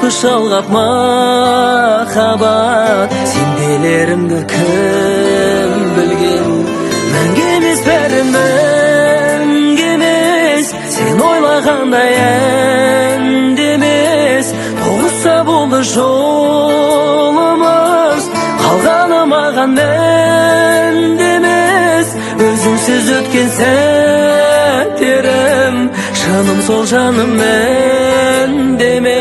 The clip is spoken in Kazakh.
жалғап махаббат, сен делерімді кім білген. Мәңгі емес бәрі мәңгі емес, сен ойлағандай әнді емес. Тоғыса болды жолымыз, қалғаны маған мәнді емес. Өзіңсіз өткен сәттерім, жаным сол жаным мәнді емес.